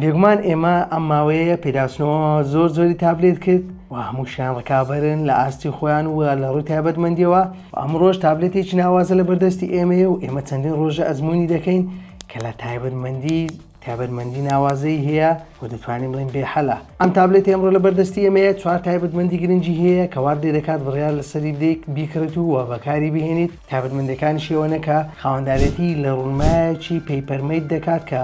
بێگومان ئێمە ئەم ماوەیە پێداچنەوە زۆری تابلێت کرد و هەمووشیان ڕکابەرن لە ئاستی خۆیان و لە ڕووی تایبەتمەندیەوە ئەمڕۆژ تابلێتێکی ناوازە لە بەردەستی ئێمەیە و ئێمە چەندین ڕۆژە ئەزمموی دەکەین کە لە تایبەتمەندی ناوازەی هەیە و دەتوانین بڵین بێحەلە. ئەم تابلێت ئەمڕۆ لە بەردەستی ئێمەیە 4 تایبەتمەندی گرنگی هەیە کە وار دەکات بڕیار لەسەری بدەیت بیکڕێت و بەکاری بهێنیت. تایبەتمەندەکانی شێوەنەکە خاوەندارێتی لە ڕوونمایەکی پەیپەرمەید دەکات کە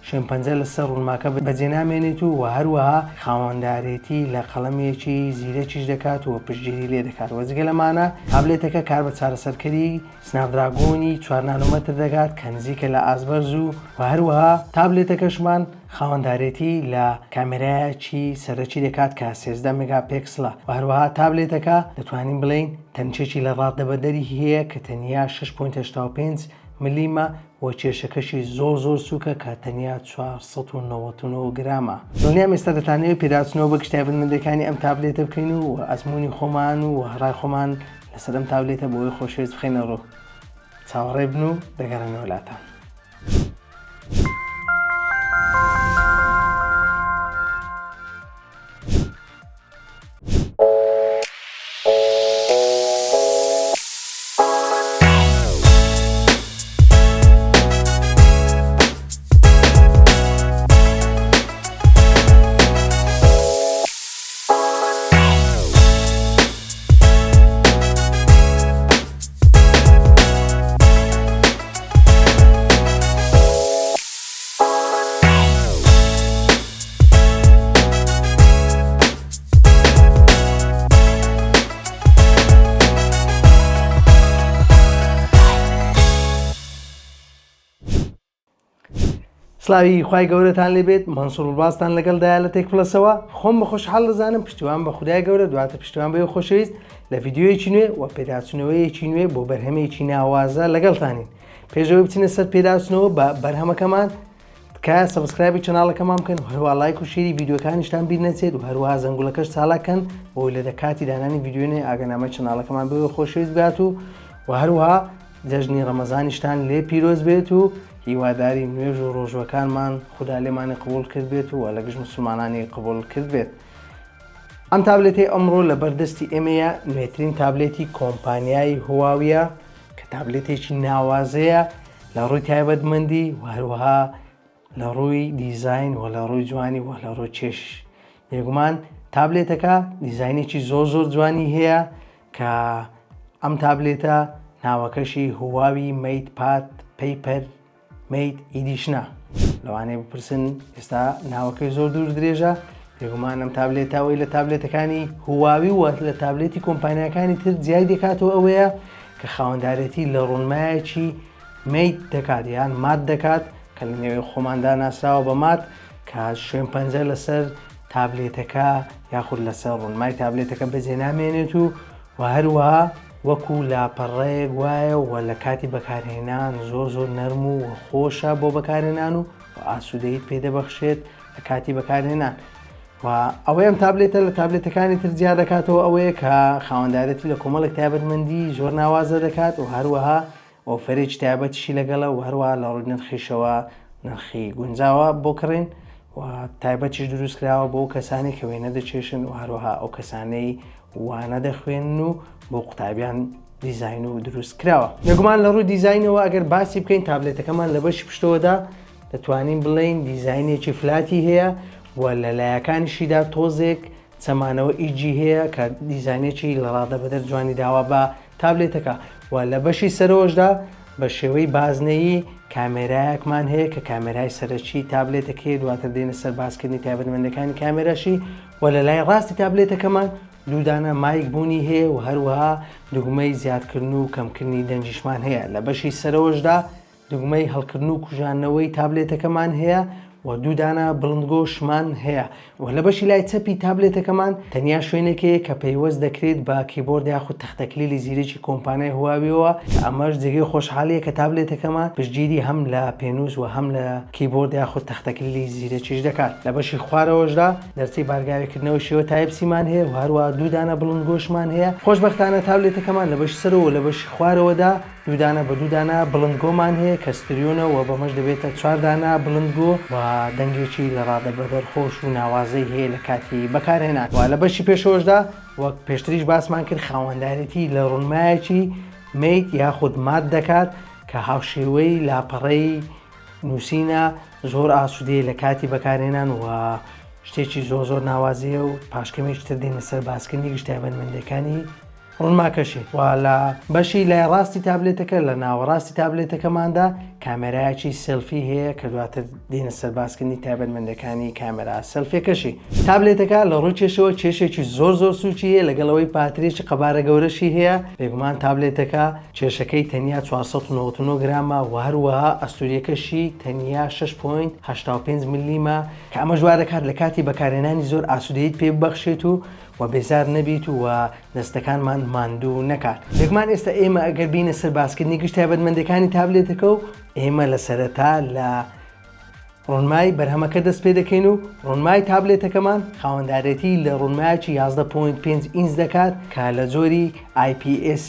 شێنپەنجە لەسەر ڕوونماکە بەجێنامێنێت و هەروەها خاوەندارێتی لە قەڵەمێکی زیرەکیش دەکات و پشتگیری لێ دەکات. وەجگە لەمانە تابلێتەکە کار بە چارەسەرکەری سناپدراگۆنی 4 نانۆمەتر دەکات کە نزیکە لە ئاسبەرز و هەروەها تابلێتەکەشمان خاوەندارێتی لە کامێرایەکی سەرەکی دەکات کە 13 مێگاپیکسڵە و هەروەها تابلێتەکە دەتوانین بڵین تەنچێکی لە ڕادەبەدەری هەیە کە تەنیا 6.85 ملیمە و کێشەکەشی زۆر سووکە کە تەنیا 499 گرامە. دڵنیام ئێستا دەتانەوێت پێداچنەوە بە تایبەتمەندەکانی ئەم تابلێتە بکەین و ئەزمموی خۆمان و هەڕای خۆمان لەسەر ئەم تابلێتە بۆی خۆشەویست بخەینە ڕوو. چاوەڕێ بن و دەگەڕێنەوە وڵاتان. سلاوی خوای گەورەتان لێبێت. مەنسوور باستان لەگەڵدایە لە تێکپلەسەوە. خۆم بە خۆشحاڵ دەزانم پشتیوان بە خودای گەورە دواتە پشتیوان بە خۆشەویست لە ڤیدیۆیەکی نوێ و پێداچنەوەیەکی نوێ بۆ بەرهەمەیەکی ناوازە لەگەڵتانین. پێشەوەی بچینە سەر پێداچنەوە بە بەرهەمەکەمان تکایە سەبسکرایبی چەناڵەکەمان بکەن و هەروە لایک و شێری ڤیدیۆکانیشتان بیر نەچێت و هەروەها زەنگوڵەکەش چاڵاکەن بۆ لە کاتی دانانی ڤیدیۆنێ ئاگەنامە چەناڵەکەمان بە خۆشەویست بات و هەروەها جەژنی ڕەمەزانیشتان لێ پیرۆز بێت و هیواداری نوێژ و ڕۆژوەکانمان خوددا لێمانی قبول کرد بێت و لە گشت مسلمانانی قبول کرد بێت. ئەم تابلێتی ئەمڕۆ لە بەردەستی ئێمەیە نوێترین تابلێتی کۆمپانیای هواویە کە تابلێتێکی ناوازەیە لە ڕووی تایبەتمەندی و هەروەها لە ڕووی دیزاین و لە ڕووی جوانی و لە ڕووی چێش. بێگومان تابلێتەکە دیزاینێکی زۆر جوانی هەیە کە ئەم تابلێتە ناوەکەشی هواوی مەید پاد پەیپەر مەید ئیدیشنە. لەوانەیە بپرسن ئێستا ناوەکەی زۆر دوور درێژە. بێگومان ئەم تابلێتەوەی لە تابلێتەکانی هواوی و لە تابلێتی کۆمپانیەکانی تر جیای دەکاتەوە ئەوەیە کە خاوەندارەتی لە ڕوونمایەکی مەید دەکات یان مات دەکات کە لە نێوەی خۆماندا ناسراوە بە مات کە شوێنپەنجە لەسەر تابلێتەکە یاخود لەسەر ڕوونمای تابلێتەکە بەجێنامێنێت و هەروەها وەکو لاپەڕەیەک وایە و لە کاتی بەکارهێنان زۆر نەرم و خۆشە بۆ بەکارهێنان و ئاسوودەیت پێدەبەخشێت لە کاتی بەکارهێنان. و ئەوەی ئەم تابلێتە لە تابلێتەکانی تر جیا دەکاتەوە ئەوەیە کە خاوەندارەتی لە کۆمەڵێک تایبەتمەندی زۆر ناوازە دەکات و هەروەها ئۆفەرێکی تایبەتیشی لەگەڵە و هەروەها لە ڕووی نرخیشەوە نرخی گونجاوە بۆ کڕین و تایبەتیش دروست کراوە بۆ کەسانی کە وێنە دەچێشن و هەروەها ئەو کەسانەی وانە دەخوێن و بۆ قوتابیان دیزاین و دروست کراوە. بێگومان لە ڕووی دیزاینەوە ئەگەر باسی بکەین تابلێتەکەمان لە بەشی پشتەوەدا دەتوانین بڵین دیزاینێکی فلاتی هەیە و لە لایەکانیشیدا تۆزێک چەمانەوە ئیجی هەیە کە دیزاینێکی لە ڕادەبەدەر جوانی داوا بە تابلێتەکە و لە بەشی سەرۆژدا بە شێوەی بازنەیی کامێرایەکمان هەیە کە کامێرای سەرەکی تابلێتەکەی دواتر دێنە سەر باسکردنی تایبەتمەندەکانی کامێراشی و لە لای ڕاستی تابلێتەکەمان دوودانە مایک بوونی هەیە و هەروەها دوگمەی زیادکردن و کەمکردنی دەنجیشمان هەیە. لە بەشی سەرۆژدا دوگمەی هەڵکردن و کوژانەوەی تابلێتەکەمان هەیە و دوودانە بڵندگۆشمان هەیە و لە بەشی لای چەپی تابلێتەکەمان تەنیا شوێنێکەیە کە پەیوەست دەکرێت بە کیبۆرد یاخود تەختەکلیلی زیرەکی کۆمپانیای هواویەوە کە ئەمەش جێگەی خۆشحاڵیە کە تابلێتەکەمان پشتگیری هەم لە پێنووس و هەم لە کیبۆرد یاخود تەختەکلیلی زیرەکیش دەکات. لە بەشی خوارەوەشدا دەرچەی بارگاویکردنەوەی شێوە تایپسیمان هەیە و هەروەها دوودانە بڵندگۆشمان هەیە. خۆشبەختانە تابلێتەکەمان لە بەشی سەرەوە لە بەشی خوارەوەدا دوودانە بە دوودانە بڵندگۆمان هەیە کە ستریۆنە و بەمەش دەبێتە 4 دانە بڵندگۆ و دەنگێکی لە ڕادەبەدەر خۆش و ناوازەی هەیە لە کاتی بەکارهێنان. و لە بەشی پێشەوەشدا وەک پێشتریش باسمان کرد خاوەندارەتی لە ڕوونمایەکی میت یاخود مات دەکات کە هاوشێوەی لاپەڕەی نووسینە زۆر ئاسوودەیە لە کاتی بەکارهێنان و شتێکی زۆر ناوازەیە و پاشکەمێکی تر دێنە سەر باسکردنی گشت تایبەتمەندەکانی ڕوونماکەشی. و لە بەشی لای ڕاستی تابلێتەکە لە ناوەڕاستی تابلێتەکەماندا کامێرایەکی سلفی هەیە کە دواتر دێنە سەر باسکردنی تایبەتمەندەکانی کامێرا سلفێکەشی. تابلێتەکە لە ڕووی کێشەوە کێشێکی زۆر سوچی هەیە لەگەڵەوەی پاترێکی قەبارە گەورەشی هەیە. بێگومان تابلێتەکە کێشەکەی تەنیا 499 گرامە و هەروەها ئەستوریەکەشی تەنیا 6.85 میلیمە کە ئەمە ژوار دەکات لە کاتی بەکارهێنانی زۆر ئاسوودەیت پێ ببەخشێت و بێزار نەبیت و دەستەکانمان ماندوو نەکات. بێگومان ئێستا ئێمە ئەگەر بینە سەر باسکردنی گشت تایبەتمەندەکانی تابلێتەکە و ئێمە لە سەرەتا لە ڕوونمای بەرهەمەکە دەست پێ دەکەین و ڕوونمای تابلێتەکەمان خاوەندارەتی لە ڕوونمایەکی 11.5 ئینچ دەکات کە لە جۆری IPS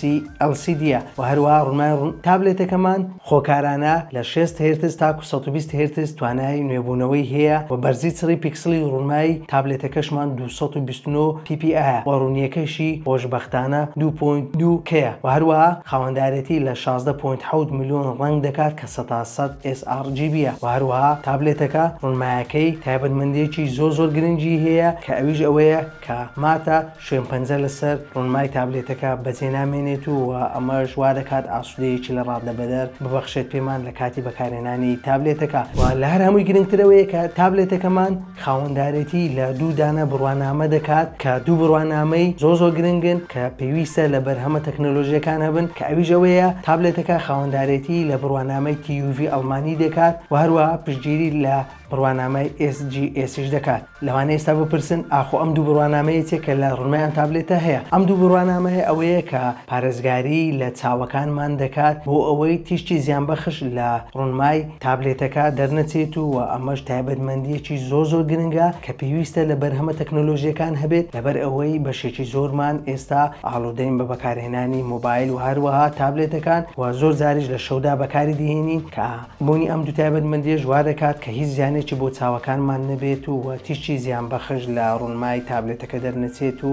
LCD و هەروەها ڕوونمای تابلێتەکەمان خۆکارانە لە 6 هرتز تاکو 120 هرتز توانای نوێبوونەوەی هەیە و بەرزی چڕی پیکسلی ڕوونمای تابلێتەکەشمان 229 ppi و ڕوونیەکەشی خۆشبەختانە 2.2K و هەروەها خاوەندارەتی لە 16.7 میلیۆن ڕەنگ دەکات کە 100 sRGB و هەروەها تابلێتەکە ڕوونمایەکەی تایبەتمەندێکی زۆر گرنگی هەیە کە ئەویش ئەوەیە کە ماتە شوێن پەنجە لەسەر ڕوونمای تابلێتەکە بەجێ نامێنێت و ئەمەش وا دەکات ئاسوودەیەکی لە ڕادەبەدەر ببەخشێت پێمان لە کاتی بەکارهێنانی تابلێتەکە. و لە هەر هەمووی گرنگترەوەیە کە تابلێتەکەمان خاوەندارەتی لە 2 دانە بڕوانامە دەکات کە 2 بڕوانامەی زۆر گرنگن کە پێویستە لە بەرهەمە تەکنۆلۆژیەکان هەبن کە ئەویش ئەوەیە تابلێتەکە خاوەندارەتی لە بڕوانامەی TUV ئەڵمانی دەکات و هەروەها پشتگیری لە بڕوانامەی SGSش دەکات. لەوانەیە ئێستا بپرسن ئاخۆ ئەم 2 بڕوانامەیە کە لە ڕوونمایان تابلێتە هەیە. ئەم 2 بڕوانامە ئەوەیە کە پارێزگاری لە چاوەکانمان دەکات بۆ ئەوەی تیشتی زیانبەخش لە ڕوونمای تابلێتەکە دەرنەچێت و ئەمەش تایبەتمەندیەکی زۆر گرنگە کە پێویستە لە بەرهەمە تەکنۆلۆژیەکان هەبێت لەبەر ئەوەی بەشێکی زۆرمان ئێستا ئاڵودەین بە بەکارهێنانی مۆبایل و هەروەها تابلێتەکان و زۆر جاریش لە شەودا بەکاری دێنین کە بوونی ئەم 2 تایبەتمەندیە ژوار دەکات کە هیچ زیانێکی بۆ چاوەکانمان نەبێت و تیشتی زیانبەخش لە ڕوونمای تابلێتەکە دەرنەچێت و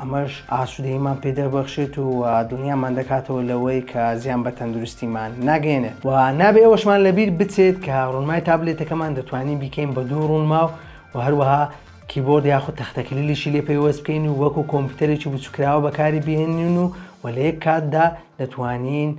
ئەمەش ئاسوودەییمان پێ دەبەخشێت و دڵنیامان دەکاتەوە لەوەی کە زیان بە تەندروستیمان ناگەێنێت و نابێ ئەوەشمان لەبیر بچێت کە ڕوونمای تابلێتەکەمان دەتوانین بیکەین بە 2 ڕوونما و هەروەها کیبۆرد یاخود تەختەکلیلیشی لێ پێوەست بکەین و وەکو کۆمپیوتەرێکی بچووکراوە بەکاری بهێنین و لە یەک کاتدا دەتوانین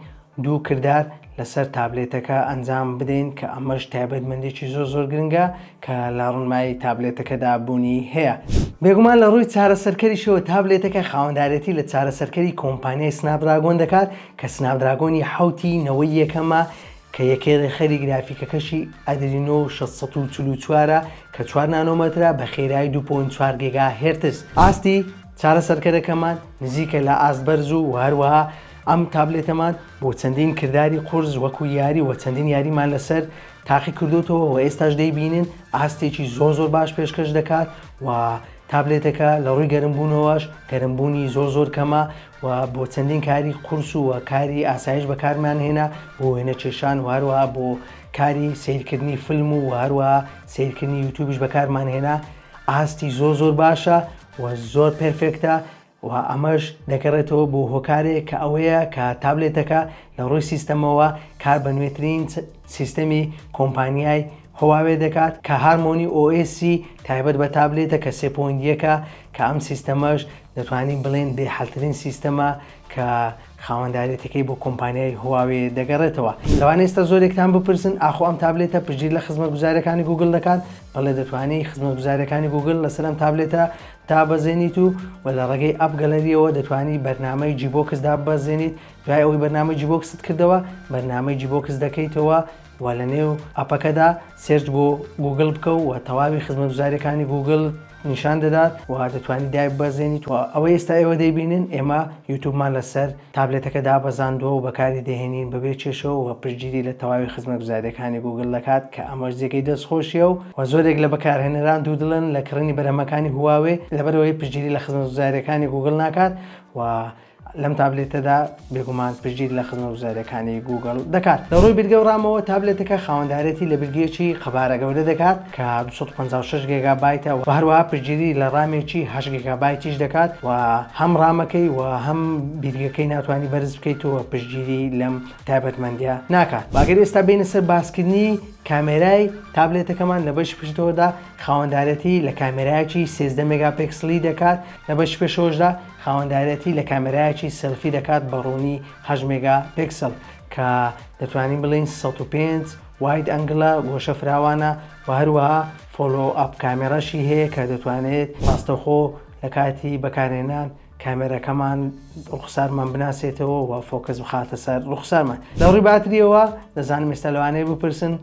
2 کردار لەسەر تابلێتەکە ئەنجام بدەین کە ئەمەش تایبەتمەندێکی زۆر گرنگە کە لە ڕوونمای تابلێتەکەدا بوونی هەیە. بێگومان لە ڕووی چارەسەرکەریشەوە تابلێتەکە خاوەندارەتی لە چارەسەرکەری کۆمپانیای سنابدراگۆن دەکات کە سنابدراگۆنی 7 یەکەمە کە یەکێ خەری گرافیکەکەشی ئەدرینۆ 644 کە 4 نانۆمەترە بە خێرایی 2.4 گیگاهرتز. ئاستی چارەسەرکەرەکەمان نزیکە لە ئاستبەرز و هەروەها ئەم تابلێتەمان بۆ چەندین کردداری قورس وەکو یاری و چەندین یاریمان لەسەر تاقی کردوتەوە و ئێستاش دەیبینن ئاستێکی زۆر باش پێشکەش دەکات و تابلێتەکە لە ڕووی گەرمبوونەوەش گەرمبوونی زۆر کەمە و بۆ چەندین کاری قورس و کاری ئاسایش بەکارمان هێنا بۆ وێنە کێشان و هەروەها بۆ کاری سیرکردنی فیلم و هەروەها سیرکردنی یوتیوبش بەکارمان هێنا. ئاستی زۆر باشە و زۆر پێرفێکتە و ئەمەش دەکەڕێتەوە بۆ هۆکارێک کە ئەوەیە کە تابلێتەکە لە ڕووی سیستەمەوە کار بە نوێترین سیستەمی کۆمپانیای هواوێ دەکات کە هارمۆنی OS تایبەت بە تابلێتە کە 3.1 کە ئەم سیستەمەش دەتوانین بڵێن بێحەلترین سیستەمە کە خاوەندارێتەکەی بۆ کۆمپانیای هواوێ دەگەڕێتەوە. لەوانەیە ئێستا زۆرێکتان بپرسن ئاخۆ ئەم تابلێتە پشتگیر لە خزمەتگوزاریەکانی گوگل دەکات؟ بەڵێ دەتوانێت خزمەتگوزاریەکانی گوگل لەسەر ئەم تابلێتە دابەزێنیت و لە ڕێگەی ئەپ گەلەریەوە دەتوانیت بەرنامەی جیبۆکس دابەزێنیت. دوای ئەوەی بەرنامەی جیبۆکست کردەوە بەرنامەی جیبۆکس دەکەیتەوە و لە نێو ئەپەکەدا سێرچ بۆ گوگل بکە و تەواوی خزمەتگوزاریەکانی گوگل نیشان دەدات و دەتوانیت دای بەزێنیت و ئەوە ئێستا ئێوە دەیبینن ئێمە یوتیوبمان لەسەر تابلێتەکە دابەزاندووە و بەکاری دەهێنین بەبێ چێشەوە و پشتگیری لە تەواوی خزمەتگوزاریەکانی گوگل دەکات کە ئەمەش جێگەی دەستخۆشیە و زۆرێک لە بەکارهێنەران دوودڵن لە کڕینی بەرهەمەکانی هواوێ لەبەرەوەی پشتگیری لە خزمەتگوزاریەکانی گوگل ناکات و لەم تابلێتەدا بێگومان پشتگیری لە خزمەت گوزاریەکانی گوگڵ دەکات. لە ڕووی بردگەڕامەوە تابلێتەکە خاوەندارەتی لە بردگەیەکی قەبارە گەورە دەکات کە 256 گیگابایتە و هەروەها پشتگیری لە ڕامێکی 8 گیگابایتیش دەکات و هەم ڕامەکەی و هەم بیرگەکەی ناتوانانی بەرز بکەیتەوە پشتگیری لەم تایبەتمەندیە ناکات. باگەر ئێستا بینە سەر باسکردنی کامێرای تابلێتەکەمان لە بەشی پشتەوەدا خاوەندارەتی لە کامێرایەکی 13 مێگاپیکسلی دەکات، لە بەشی پێشەوەشدا خاوەندارەتی لە کامێرایەکی سەلفی دەکات بە ڕوونی 8 مێگاپیکسل کە دەتوانین بڵین 105 واید ئەنگلە گۆشە فراوانە و هەروەها فۆلۆ ئاپ کامێرەشی هەیە کە دەتوانێت ڕاستەخۆ لە کاتی بەکارهێنان کامێرەکەمان ڕوخسارمان بناسێتەوە و فۆکەس بخاتە سەر ڕوخسارمان. لە ڕووی باتریەوە دەزانم ئێستا لەوانەیە بپرسن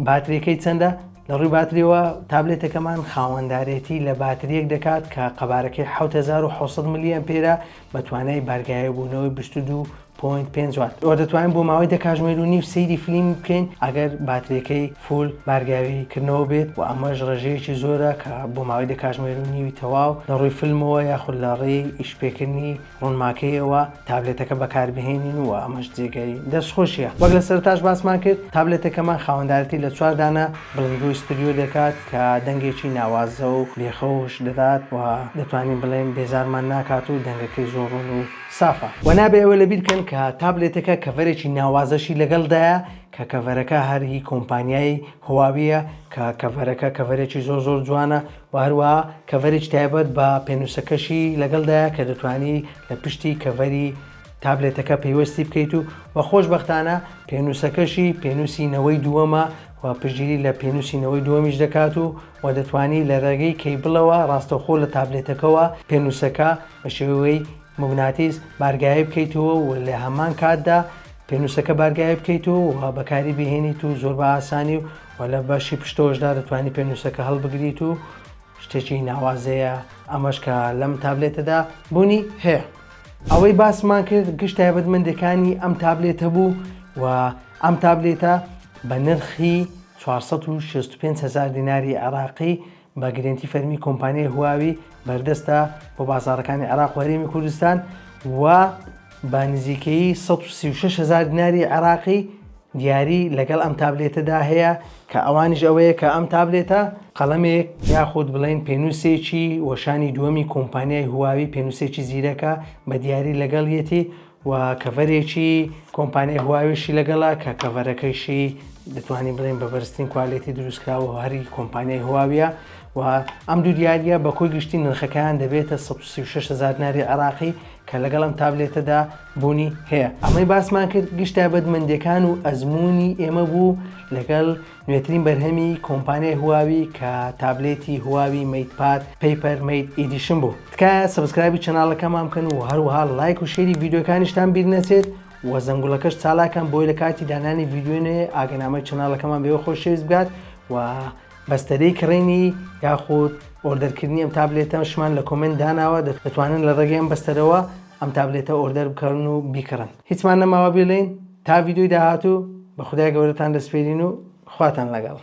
باتریەکەی چەندە؟ لە ڕووی باتریەوە تابلێتەکەمان خاوەندارێتی لە باتریەک دەکات کە قەبارەکەی 7600 ملی ئەمپێرە بە توانای بارگایە بوونەوەی 22.5 وات. ئەوە دەتوانین بۆ ماوەی 10 کاتژمێر و نیو سەیری فیلم بکەین ئەگەر باتریەکەی فول بارگاویکردنەوە بێت و ئەمەش ڕێژەیەکی زۆرە کە بۆ ماوەی 10 کاتژمێر و نیوی تەواو لە ڕووی فیلمەوە یاخود لە ڕێی ئیشپێکردنی ڕوونماکەیەوە تابلێتەکە بەکاربهێنین و ئەمەش جێگەی دەستخۆشیە. وەک لە سەرتاش باسمان کرد تابلێتەکەمان خاوەندارەتی لە 4 دانە بڵندگۆی ستودیۆ دەکات کە دەنگێکی ناوازە و لێخەوش دەدات و دەتوانین بڵێن بێزارمان ناکات و دەنگەکەی زۆر ڕوون و سافە. و نابێ ئەوە لەبیر بکەن کە تابلێتەکە کەڤەرێکی ناوازەشی لەگەڵدایە کە کەڤەرەکە هەری کۆمپانیای هواویە کە کەڤەرەکە کەڤەرێکی زۆر جوانە و هەروەها کەڤەرێک تایبەت بە پێنووسەکەشی لەگەڵدایە کە دەتوانی لە پشتی کەڤەری تابلێتەکە پێوەستی بکەیت و خۆشبەختانە پێنووسەکەشی پێنووسینەوەی دووەمە و پشتگیری لە پێنووسینەوەی دووەمیش دەکات و دەتوانی لە ڕێگەی کەیبڵەوە ڕاستەوخۆ لە تابلێتەکەەوە پێنووسەکە بە شێوەیە مۆگناتیس بارگایە بکەیتەوە و لە هەمان کاتدا پێنووسەکە بارگایە بکەیتەوە و بەکاری بهێنیت و زۆر بە ئاسانی و لە بەشی پشتۆشدا دەتوانی پێنووسەکە هەڵبگریت و شتێکی ناوازەیە ئەمەش کە لەم تابلێتەدا بوونی هەیە. ئەوەی باسمان کرد گشت تایبەتمەندەکانی ئەم تابلێتە بوو و ئەم تابلێتە بە نرخی 465,000 دیناری عێراقی بە گرنتی فەرمی کۆمپانیای هواوی بەردەستە بۆ بازاڕەکانی عێراق و هەرێمی کوردستان و بە نزیکەی 136,000 دیناری عێراقی دیاری لەگەڵ ئەم تابلێتەدا هەیە کە ئەوانش ئەوەیە کە ئەم تابلێتە قەڵەمێک یاخود بڵێن پێنووسێکی وەشانی دووەمی کۆمپانیای هواوی پێنووسێکی زیرەکە بە دیاری لەگەڵیەتی و کەڤەرێکی کۆمپانیای هواویشی لەگەڵا کە کەڤەرەکەیشی دەتوانین بڵێن بە بەرزترین کوالێتی دروستکراوە هەری کۆمپانیای هواویە و ئەم دوو دیاریە بە کۆی گشتی نرخەکەیان دەبێتە 136,000 دیناری عێراقی کە لەگەڵ ئەم تابلێتەدا بوونی هەیە. ئەمەی باسمان کرد گشت تایبەتمەندیەکان و ئەزمموی ئێمە بوو لەگەڵ نوێترین بەرهەمی کۆمپانیای هواوی کە تابلێتی هواوی میتپاد پیپەر میت ئیدیشن بوو. تکایە سبسکرایبی چەناڵەکەمان بکەن و هەروەها لایک و شێری ڤیدیۆکانیشتان بیر نەچێت و زەنگوڵەکەش چالاکەن بۆی لە کاتی دانانی ڤیدیۆنێ ئاگەنامەی چەناڵەکەمان بێوە خۆشەویست بگات و بەستەرەی کڕینی یاخود ئۆردەرکردنی ئەم تابلێتەشمان لە کۆمنت داناوە دەتوانن لە ڕێگەی ئەم بەستەرەوە ئەم تابلێتە ئۆردەر بکەن و بیکڕن. هیچمان نەماوە بێڵێن تا ڤیدیۆی داهاتوو بە خودای گەورەتان دەسپێرین و خواتان لەگەڵ.